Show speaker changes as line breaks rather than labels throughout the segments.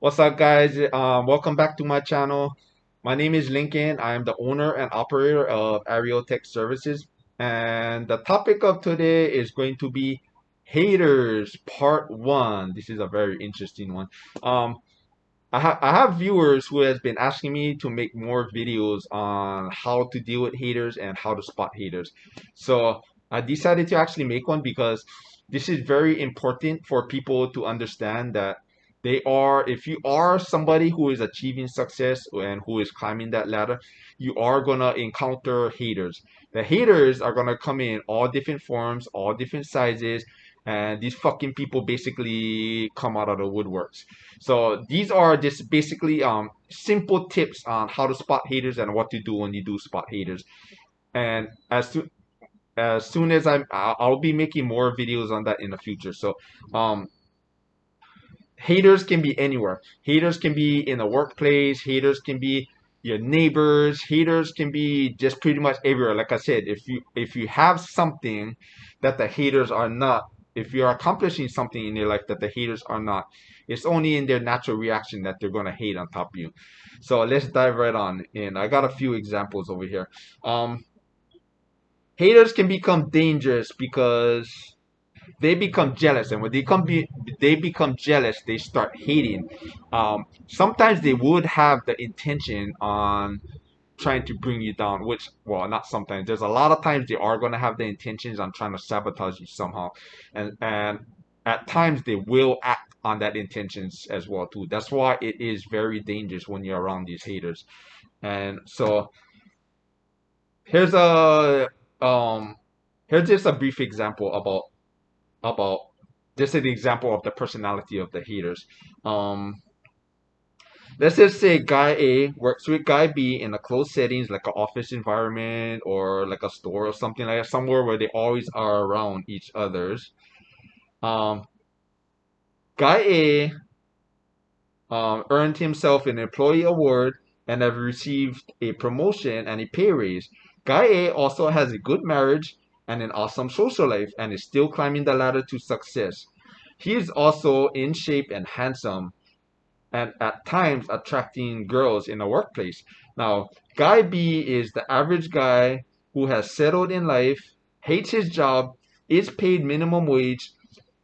What's up, guys? Welcome back to my channel. My name is Lincoln. I am the owner and operator of Aerial Tech Services. And the topic of today is going to be haters part one. This is a very interesting one. Um, I have viewers who has been asking me to make more videos on how to deal with haters and how to spot haters. So I decided to actually make one because this is very important for people to understand that if you are somebody who is achieving success and who is climbing that ladder, you are gonna encounter haters. The haters are gonna come in all different forms, all different sizes, and these fucking people basically come out of the woodworks. So these are just basically simple tips on how to spot haters and what to do when you do spot haters. And as soon as I'll be making more videos on that in the future. So um, haters can be anywhere. Haters can be in the workplace. Haters can be your neighbors. Haters can be just pretty much everywhere. Like I said, if you have something that the haters are not, if you're accomplishing something in your life that the haters are not, it's only in their natural reaction that they're gonna hate on top of you. So let's dive right on in. I got a few examples over here. Um, Haters can become dangerous because they become jealous, and when they become jealous, they start hating. Sometimes they would have the intention on trying to bring you down, which, well, not sometimes, there's a lot of times they are going to have the intentions on trying to sabotage you somehow, and at times they will act on that intentions as well too. That's why it is very dangerous when you're around these haters. And so here's a um here's just a brief example about just an example of the personality of the haters. Um, let's just say guy A works with guy B in a closed settings like an office environment or like a store or something like that, somewhere where they always are around each other's. Um, guy A earned himself an employee award and have received a promotion and a pay raise. Guy A also has a good marriage and an awesome social life and is still climbing the ladder to success. He is also in shape and handsome and at times attracting girls in the workplace. Now, guy B is the average guy who has settled in life, hates his job, is paid minimum wage.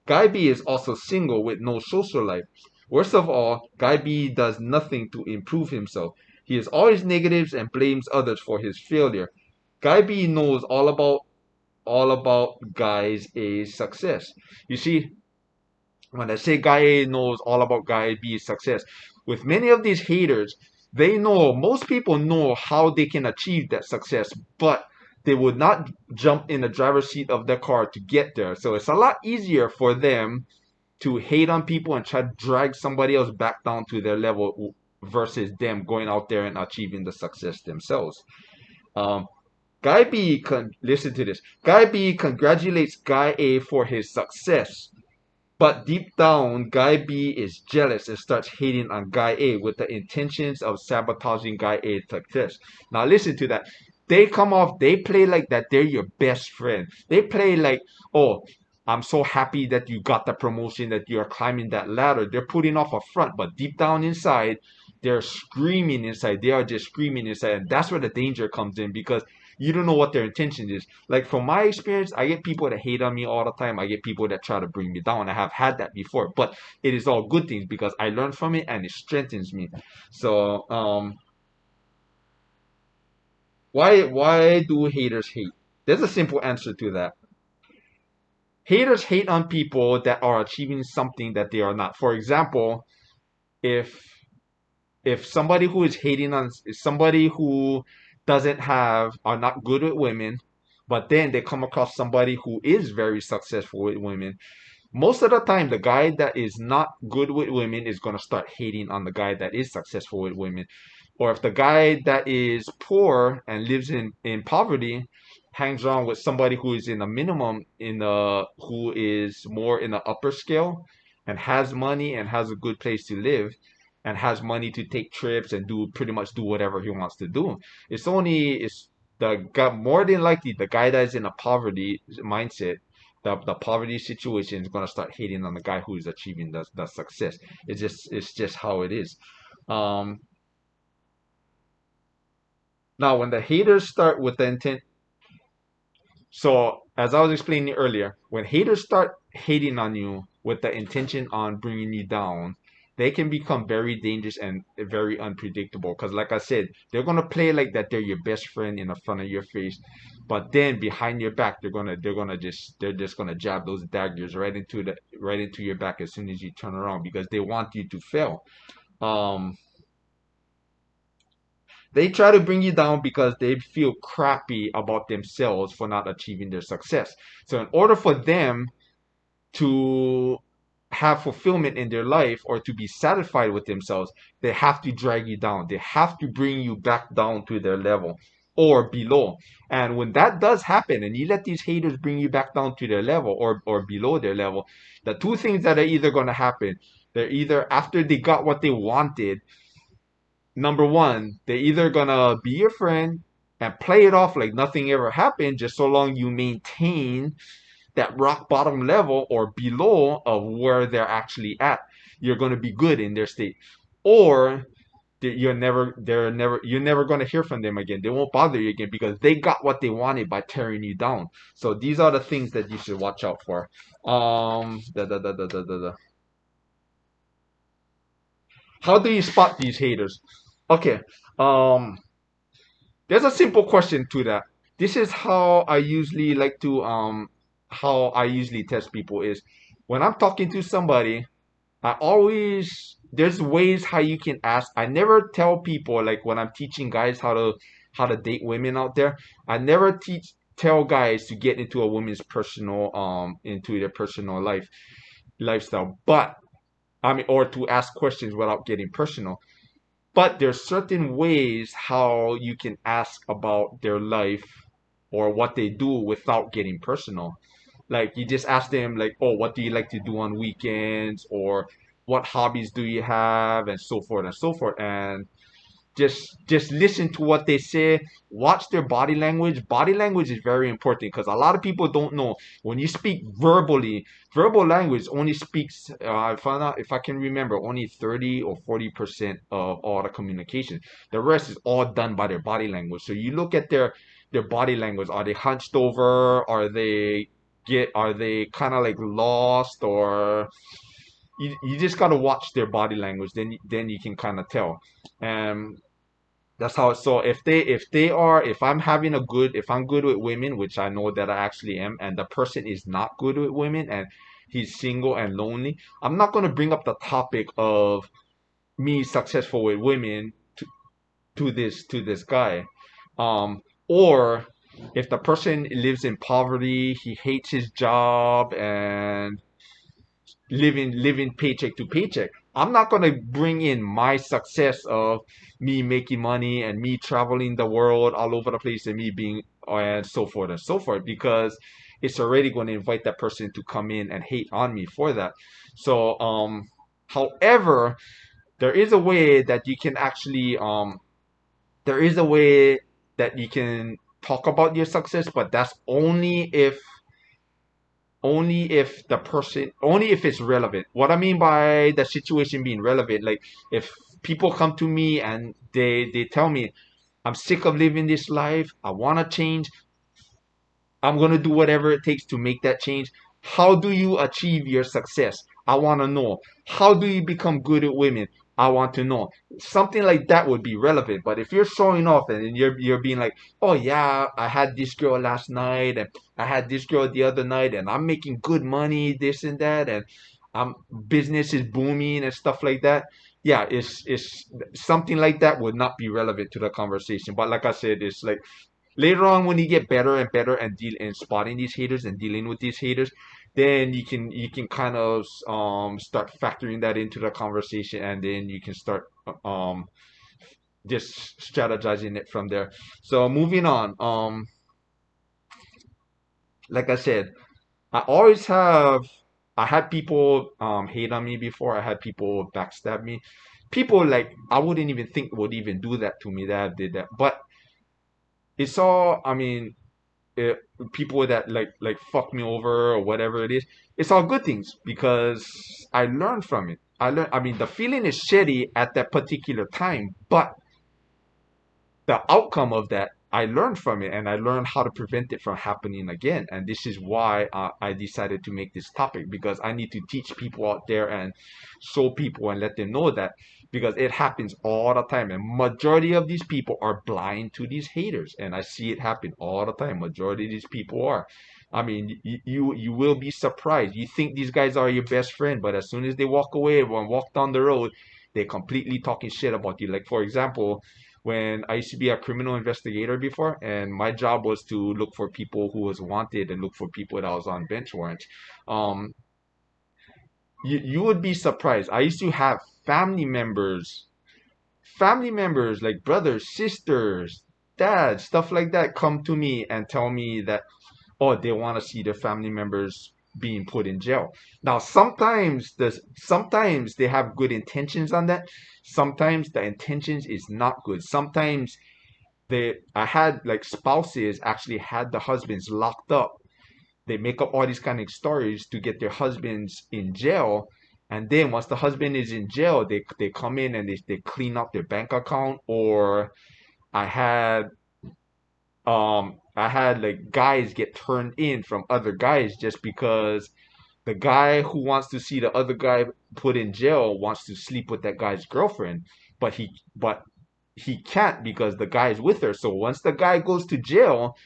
Guy B is also single with no social life. Worst of all, Guy B does nothing to improve himself. He is always negatives and blames others for his failure. Guy B knows all about Guy's A's success. You see, when I say guy A knows all about guy B's success, with many of these haters, most people know how they can achieve that success, but they would not jump in the driver's seat of their car to get there. So it's a lot easier for them to hate on people and try to drag somebody else back down to their level versus them going out there and achieving the success themselves. Um, listen to this. Guy B congratulates Guy A for his success, but deep down, Guy B is jealous and starts hating on Guy A with the intentions of sabotaging Guy A's success. Now listen to that. They play like that they're your best friend. They play like, oh, I'm so happy that you got the promotion, that you're climbing that ladder. They're putting off a front, but deep down inside, they're screaming inside. They are just screaming inside. And that's where the danger comes in because you don't know what their intention is. Like from my experience, I get people that hate on me all the time. I get people that try to bring me down. I have had that before, but it is all good things because I learn from it and it strengthens me. So, why do haters hate? There's a simple answer to that. Haters hate on people that are achieving something that they are not. For example, if somebody who is hating on is somebody who doesn't have are not good with women, but then they come across somebody who is very successful with women, most of the time the guy that is not good with women is going to start hating on the guy that is successful with women. Or if the guy that is poor and lives in poverty hangs around with somebody who is in the minimum in the who is more in the upper scale and has money and has a good place to live and has money to take trips and do pretty much do whatever he wants to do, it's the guy, more than likely the guy that is in a poverty mindset the poverty situation is gonna start hating on the guy who is achieving the success. It's just how it is. Um, Now, when the haters start with the intent, so as I was explaining earlier, when haters start hating on you with the intention on bringing you down, they can become very dangerous and very unpredictable. Because, like I said, they're gonna play like that they're your best friend in the front of your face, but then behind your back, they're just gonna jab those daggers right into your back as soon as you turn around because they want you to fail. Um, They try to bring you down because they feel crappy about themselves for not achieving their success. So, in order for them to have fulfillment in their life or to be satisfied with themselves, they have to drag you down. They have to bring you back down to their level or below. And when that does happen and you let these haters bring you back down to their level or below their level, the two things that are either going to happen, they're either after they got what they wanted, number one, they're either gonna be your friend and play it off like nothing ever happened, just so long you maintain that rock bottom level or below of where they're actually at. You're gonna be good in their state, or you're never gonna hear from them again. They won't bother you again because they got what they wanted by tearing you down. So these are the things that you should watch out for. How do you spot these haters? Okay. Um, There's a simple question to that. This is how I usually test people is when I'm talking to somebody, I always there's ways how you can ask. I never tell people like when I'm teaching guys how to date women out there, I never teach tell guys to get into a woman's personal into their personal lifestyle. But I mean or to ask questions without getting personal. But there's certain ways how you can ask about their life or what they do without getting personal. Like you just ask them like, "Oh, what do you like to do on weekends?" or "What hobbies do you have?" and so forth and so forth. And just listen to what they say, watch their body language. Body language is very important because a lot of people don't know when you speak verbally. Verbal language only speaks if I can remember, only 30 or 40% of all the communication. The rest is all done by their body language. So you look at their body language. Are they hunched over? Are they kind of like lost? Or you just got to watch their body language, then you can kind of tell. And that's how. So if I'm good with women, which I know that I actually am, and the person is not good with women and he's single and lonely, I'm not gonna bring up the topic of me successful with women to this guy. Or if the person lives in poverty, he hates his job and living paycheck to paycheck. I'm not gonna bring in my success of me making money and me traveling the world all over the place and me being and so forth because it's already going to invite that person to come in and hate on me for that. So however, there is a way that you can actually there is a way that you can talk about your success, but that's only if it's relevant. What I mean by the situation being relevant, like if people come to me and they tell me I'm sick of living this life, I want to change, I'm going to do whatever it takes to make that change. How do you achieve your success? I want to know. How do you become good at women? I want to know. Something like that would be relevant. But if you're showing off and you're being like, "Oh yeah, I had this girl last night and I had this girl the other night and I'm making good money, this and that, and business is booming and stuff like that." Yeah, it's something like that would not be relevant to the conversation. But like I said, it's like later on when you get better and better and deal and spotting these haters and dealing with these haters, then you can kind of start factoring that into the conversation, and then you can start um just strategizing it from there. So moving on, like I said, I always have I had people hate on me before. I had people backstab me. People like I wouldn't even think would even do that to me that did that. But it's all, I mean, it, people that like fuck me over or whatever it is, it's all good things because I learned from it. I mean, the feeling is shitty at that particular time, but the outcome of that, I learned from it and I learned how to prevent it from happening again. And this is why I decided to make this topic, because I need to teach people out there and show people and let them know that, because it happens all the time. And majority of these people are blind to these haters. And I see it happen all the time. Majority of these people are. I mean, you will be surprised. You think these guys are your best friend, but as soon as they walk away and walk down the road, they're completely talking shit about you. Like, for example, when I used to be a criminal investigator before, and my job was to look for people who was wanted and look for people that was on bench warrants. Um, you would be surprised. I used to have family members like brothers, sisters, dads, stuff like that come to me and tell me that, oh, they want to see their family members being put in jail. Now, sometimes they have good intentions on that. Sometimes the intentions is not good. Sometimes I had like spouses actually had the husbands locked up. They make up all these kind of stories to get their husbands in jail. And then once the husband is in jail, they come in and they clean up their bank account. Or I had I had like guys get turned in from other guys just because the guy who wants to see the other guy put in jail wants to sleep with that guy's girlfriend, but he can't because the guy is with her. So once the guy goes to jail,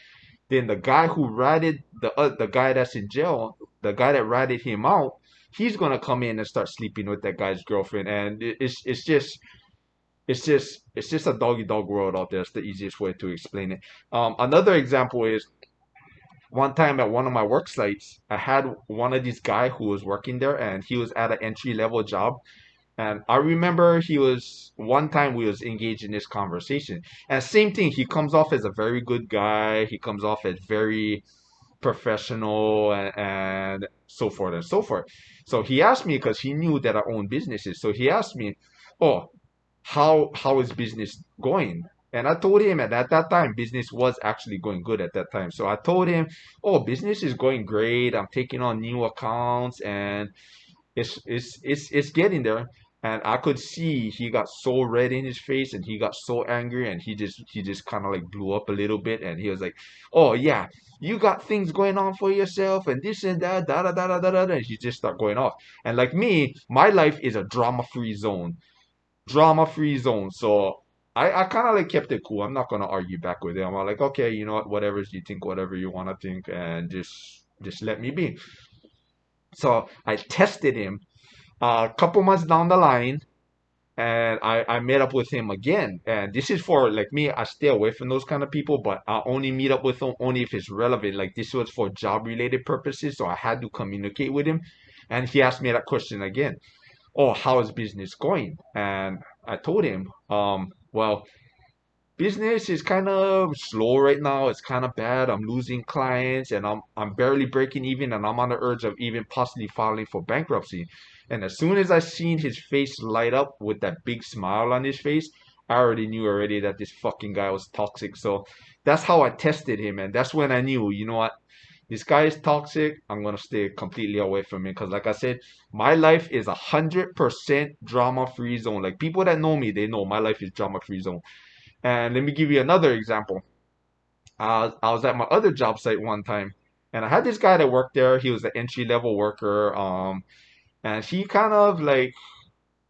then the guy who ratted the guy that's in jail, the guy that ratted him out, he's gonna come in and start sleeping with that guy's girlfriend, and it's just a doggy dog world out there. It's the easiest way to explain it. Another example is one time at one of my work sites, I had one of these guy who was working there, and he was at an entry level job. And I remember he was one time we was engaged in this conversation. And same thing, he comes off as a very good guy. He comes off as very professional and so forth and so forth. So he asked me because he knew that I own businesses. So he asked me, "Oh, how is business going?" And I told him, and at that time, business was actually going good at that time. So I told him, "Oh, business is going great. I'm taking on new accounts, and it's getting there." And I could see he got so red in his face and he got so angry and he just kind of like blew up a little bit and he was like, "Oh yeah, you got things going on for yourself and this and that, da da da da da da," and he just start going off. And like me, my life is a drama-free zone. Drama-free zone. So I kind of like kept it cool. I'm not gonna argue back with him. I'm like, okay, you know what, whatever you think, whatever you wanna think, and just let me be. So I tested him a couple months down the line, and I met up with him again. And this is for like me, I stay away from those kind of people, but I only meet up with him only if it's relevant. Like this was for job related purposes, so I had to communicate with him. And he asked me that question again. "Oh, how is business going?" And I told him, well, business is kind of slow right now. It's kind of bad. I'm losing clients and I'm barely breaking even and I'm on the urge of even possibly filing for bankruptcy. And as soon as I seen his face light up with that big smile on his face, I already knew already that this fucking guy was toxic. So that's how I tested him, and that's when I knew, you know what? This guy is toxic. I'm gonna stay completely away from him because, like I said, my life is 100% drama-free zone. Like people that know me, they know my life is drama-free zone. And let me give you another example. I was at my other job site one time, and I had this guy that worked there. He was an entry level worker. And he kind of like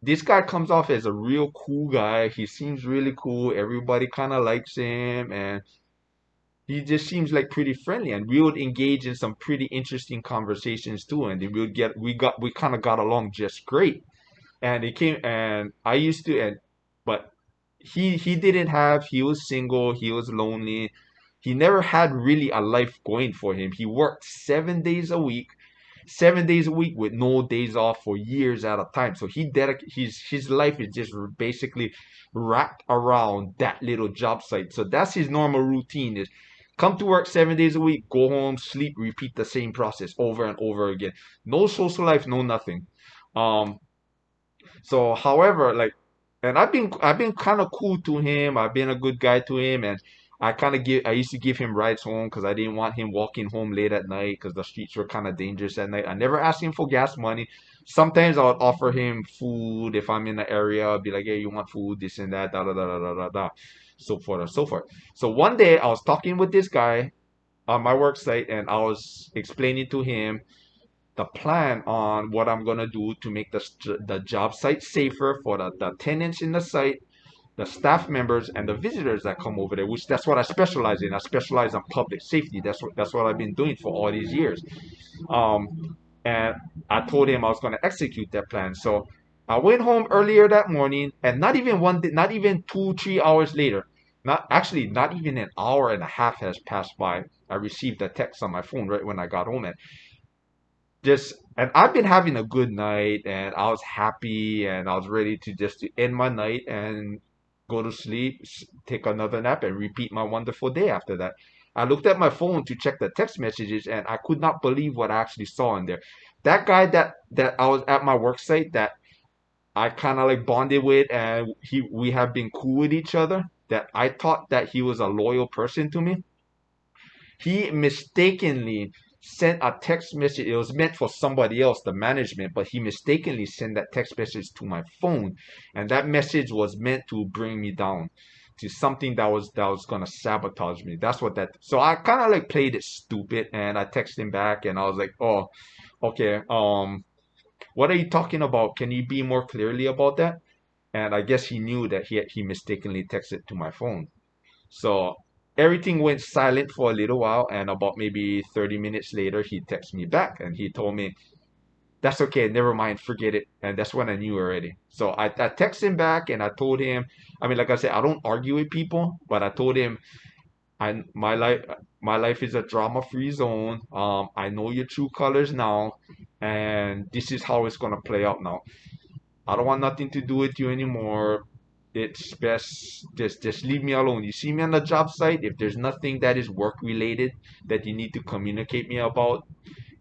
this guy comes off as a real cool guy. He seems really cool. Everybody kind of likes him, and he just seems like pretty friendly. And we would engage in some pretty interesting conversations too. And then we kind of got along just great. And it came, and I used to, and but he didn't have, he was single, he was lonely, he never had really a life going for him. He worked 7 days a week with no days off for years at a time. So his life is just basically wrapped around that little job site. So that's his normal routine, is come to work 7 days a week, go home, sleep, repeat the same process over and over again. No social life, no nothing. um so, however, like, and I've been kind of cool to him. I've been a good guy to him, and I used to give him rides home because I didn't want him walking home late at night because the streets were kind of dangerous at night. I never asked him for gas money. Sometimes I would offer him food if I'm in the area. I'd be like, hey, you want food, this and that, da da da da da da da, so forth and so forth. So one day I was talking with this guy on my work site, and I was explaining to him the plan on what I'm gonna do to make the job site safer for the tenants in the site, the staff members, and the visitors that come over there. Which that's what I specialize in. I specialize in public safety. That's what I've been doing for all these years. And I told him I was gonna execute that plan. So I went home earlier that morning, and not even one, not even 2, 3 hours later, not even an hour and a half has passed by. I received a text on my phone right when I got home, and I've been having a good night, and I was happy, and I was ready to end my night and go to sleep, take another nap, and repeat my wonderful day after that. I looked at my phone to check the text messages, and I could not believe what I actually saw in there. That guy that I was at my work site, that I kind of like bonded with, and we have been cool with each other, that I thought that he was a loyal person to me. He mistakenly sent a text message. It was meant for somebody else, the management, but he mistakenly sent that text message to my phone, and that message was meant to bring me down to something that was gonna sabotage me. That's what that. So I kind of like played it stupid, and I texted him back, and I was like, "Oh, okay. What are you talking about? Can you be more clearly about that?" And I guess he knew that he mistakenly texted to my phone. So everything went silent for a little while, and about maybe 30 minutes later, he texted me back and he told me, that's okay, never mind, forget it. And that's when I knew already. So I texted him back and I told him, I mean, like I said, I don't argue with people, but I told him, I my life is a drama-free zone. I know your true colors now, and this is how it's gonna play out now. I don't want nothing to do with you anymore. It's best just leave me alone. You see me on the job site, if there's nothing that is work related that you need to communicate me about,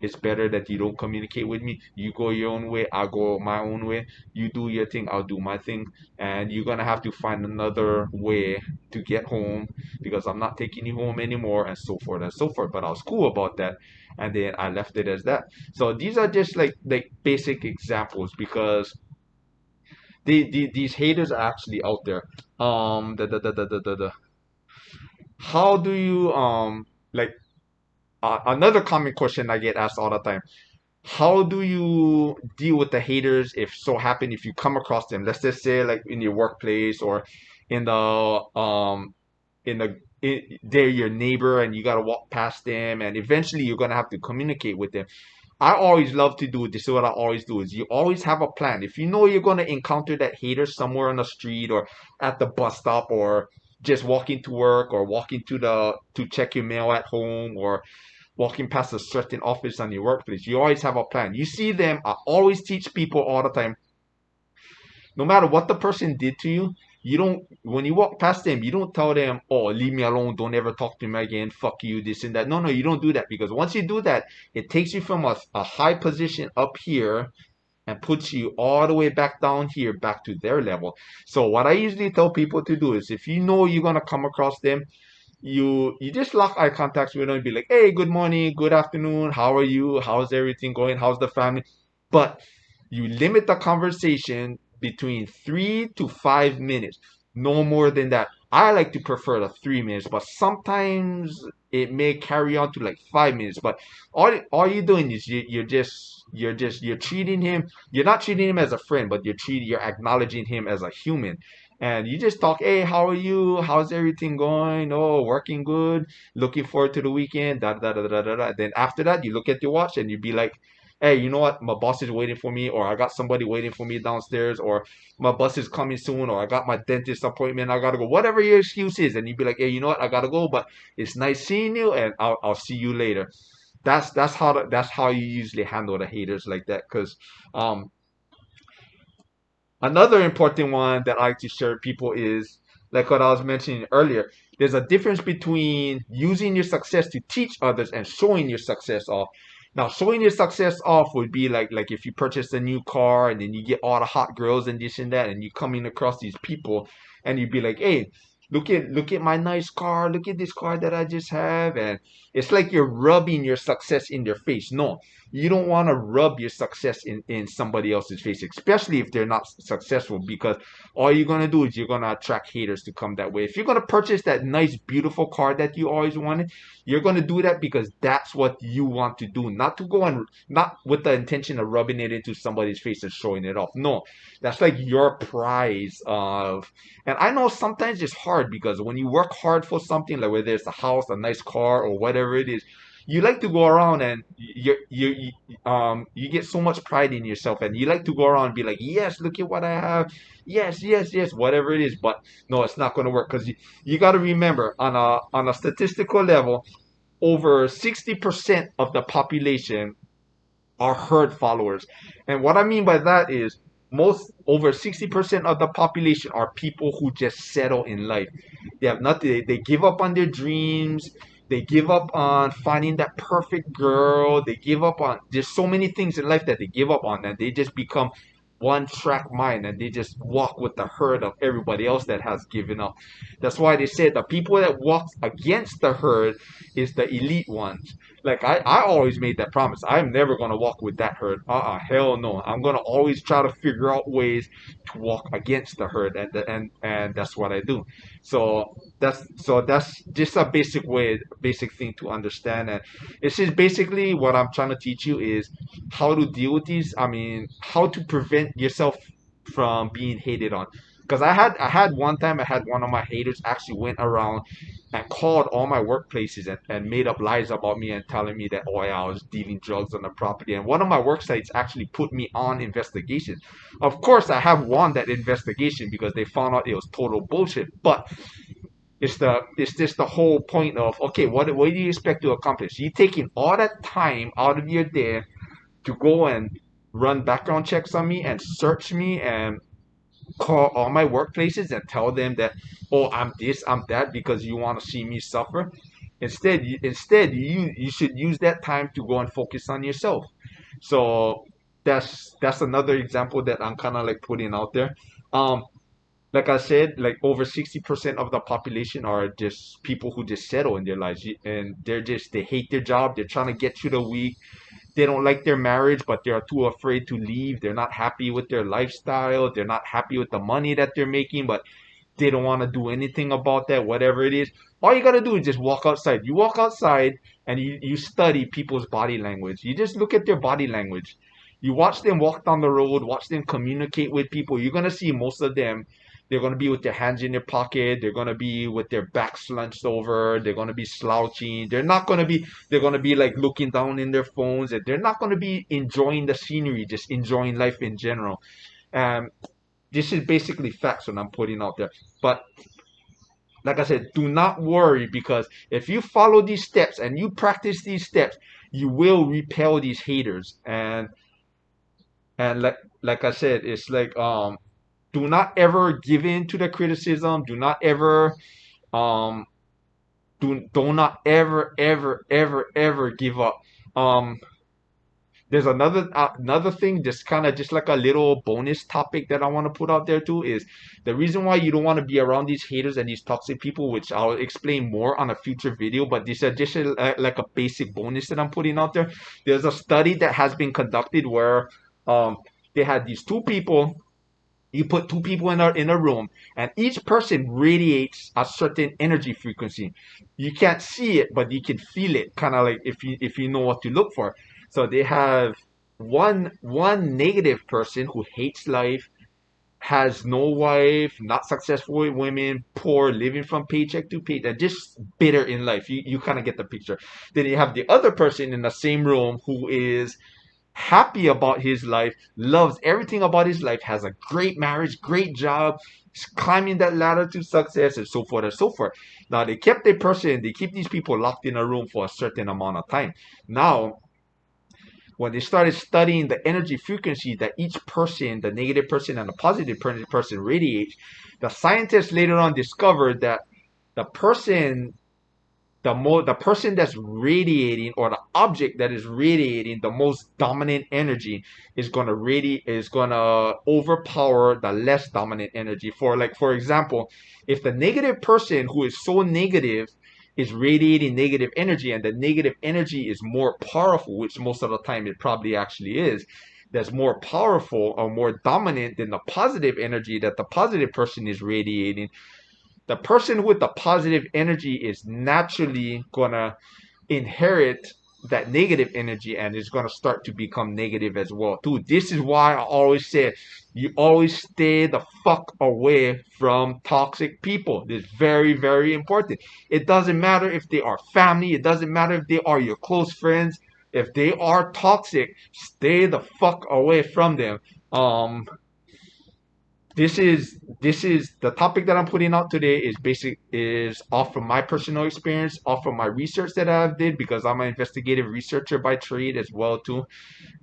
it's better that you don't communicate with me. You go your own way, I'll go my own way. You do your thing, I'll do my thing. And you're gonna have to find another way to get home because I'm not taking you home anymore, and so forth and so forth. But I was cool about that. And then I left it as that. So these are just like basic examples because these haters are actually out there. The how do you like another common question I get asked all the time. How do you deal with the haters if so happen if you come across them? Let's just say like in your workplace or in the they're your neighbor and you gotta walk past them and eventually you're gonna have to communicate with them. I always love to do this. Is what I always do is you always have a plan. If you know you're gonna encounter that hater somewhere on the street or at the bus stop or just walking to work or walking to check your mail at home or walking past a certain office on your workplace, you always have a plan. You see them. I always teach people all the time, no matter what the person did to you, you don't, when you walk past them, you don't tell them, oh, leave me alone, don't ever talk to me again, fuck you, this and that. No, you don't do that because once you do that, it takes you from a high position up here and puts you all the way back down here, back to their level. So what I usually tell people to do is if you know you're gonna come across them, you just lock eye contacts with them and be like, hey, good morning, good afternoon, how are you? How's everything going? How's the family? But you limit the conversation between 3 to 5 minutes, no more than that. I like to prefer the 3 minutes, but sometimes it may carry on to like 5 minutes. But all you're doing is you're treating him. You're not treating him as a friend, but you're acknowledging him as a human. And you just talk, hey, how are you? How's everything going? Oh, working good. Looking forward to the weekend. Da da da da da da. Then after that, you look at your watch and you be like, hey, you know what? My boss is waiting for me, or I got somebody waiting for me downstairs, or my bus is coming soon, or I got my dentist appointment, I gotta go. Whatever your excuse is, and you'd be like, hey, you know what? I gotta go, but it's nice seeing you, and I'll see you later. That's how you usually handle the haters like that. Cause um another important one that I like to share with people is like what I was mentioning earlier. There's a difference between using your success to teach others and showing your success off. Now, showing your success off would be like if you purchase a new car and then you get all the hot girls and this and that, and you coming across these people and you'd be like, hey, look at my nice car, look at this car that I just have. And it's like you're rubbing your success in their face. No, you don't want to rub your success in somebody else's face, especially if they're not successful, because all you're going to do is you're going to attract haters to come that way. If you're going to purchase that nice beautiful car that you always wanted, you're going to do that because that's what you want to do, not to go and not with the intention of rubbing it into somebody's face and showing it off. No, that's like your prize of. And I know sometimes it's hard because when you work hard for something, like whether it's a house, a nice car, or whatever it is, you like to go around and you get so much pride in yourself, and you like to go around and be like, yes, look at what I have, yes, yes, yes, whatever it is. But no, it's not going to work, because you got to remember, on a statistical level, over 60% of the population are herd followers. And what I mean by that is, most over 60% of the population are people who just settle in life. They have nothing, they give up on their dreams, they give up on finding that perfect girl, they give up on, there's so many things in life that they give up on, and they just become one track mind, and they just walk with the herd of everybody else that has given up. That's why they say the people that walk against the herd is the elite ones. Like I always made that promise. I'm never gonna walk with that herd. Hell no. I'm gonna always try to figure out ways to walk against the herd, and that's what I do. So that's just a basic thing to understand. And it's just basically what I'm trying to teach you is how to deal with these. I mean, how to prevent yourself from being hated on. Because I had one time, I had one of my haters actually went around and called all my workplaces, and made up lies about me, and telling me that, oh yeah, I was dealing drugs on the property. And one of my work sites actually put me on investigation. Of course, I have won that investigation because they found out it was total bullshit. But it's just the whole point of, okay, what do you expect to accomplish? You taking all that time out of your day to go and run background checks on me and search me and call all my workplaces and tell them that, oh, I'm this, I'm that, because you want to see me suffer. Instead, you should use that time to go and focus on yourself. So that's another example that I'm kind of like putting out there. Um, like I said, like over 60% of the population are just people who just settle in their lives, and they hate their job. They're trying to get through the week. They don't like their marriage, but they're too afraid to leave. They're not happy with their lifestyle. They're not happy with the money that they're making, but they don't want to do anything about that, whatever it is. All you got to do is just walk outside. You walk outside and you study people's body language. You just look at their body language. You watch them walk down the road, watch them communicate with people. You're going to see most of them, they're going to be with their hands in their pocket. They're going to be with their backs slunched over. They're going to be slouching. They're going to be like looking down in their phones. And they're not going to be enjoying the scenery, just enjoying life in general. Um, this is basically facts what I'm putting out there. But like I said, do not worry, because if you follow these steps and you practice these steps, you will repel these haters. And like I said, it's like, do not ever give in to the criticism. Do not ever um do not ever give up. Um there's another thing, just kind of just like a little bonus topic that I want to put out there too, is the reason why you don't want to be around these haters and these toxic people, which I'll explain more on a future video. But this is just like a basic bonus that I'm putting out there. There's a study that has been conducted where um they had these two people. You put two people in a room, and each person radiates a certain energy frequency. You can't see it, but you can feel it, kind of like if you know what to look for. So they have one negative person who hates life, has no wife, not successful with women, poor, living from paycheck to paycheck, just bitter in life. You kind of get the picture. Then you have the other person in the same room who is happy about his life, loves everything about his life, has a great marriage, great job, is climbing that ladder to success, and so forth and so forth. Now they keep these people locked in a room for a certain amount of time. Now, when they started studying the energy frequency that each person, the negative person and the positive person radiates, the scientists later on discovered that the person the person that's radiating, or the object that is radiating the most dominant energy, is gonna overpower the less dominant energy. For example, if the negative person who is so negative is radiating negative energy, and the negative energy is more powerful, which most of the time it probably actually is, that's more powerful or more dominant than the positive energy that the positive person is radiating, the person with the positive energy is naturally gonna inherit that negative energy, and is gonna start to become negative as well too. This is why I always say you always stay the fuck away from toxic people. It's very, very important. It doesn't matter if they are family, it doesn't matter if they are your close friends. If they are toxic, stay the fuck away from them. um this is the topic that I'm putting out today, is off from my personal experience, off from my research that I've did, because I'm an investigative researcher by trade as well too.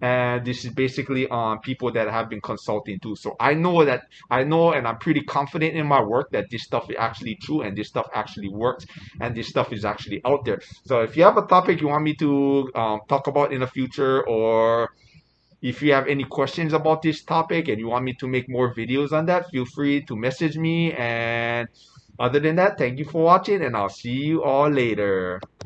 And this is basically on people that have been consulting too. So I know and I'm pretty confident in my work that this stuff is actually true, and this stuff actually works, and this stuff is actually out there. So if you have a topic you want me to talk about in the future, or if you have any questions about this topic and you want me to make more videos on that, feel free to message me. And other than that, thank you for watching, and I'll see you all later.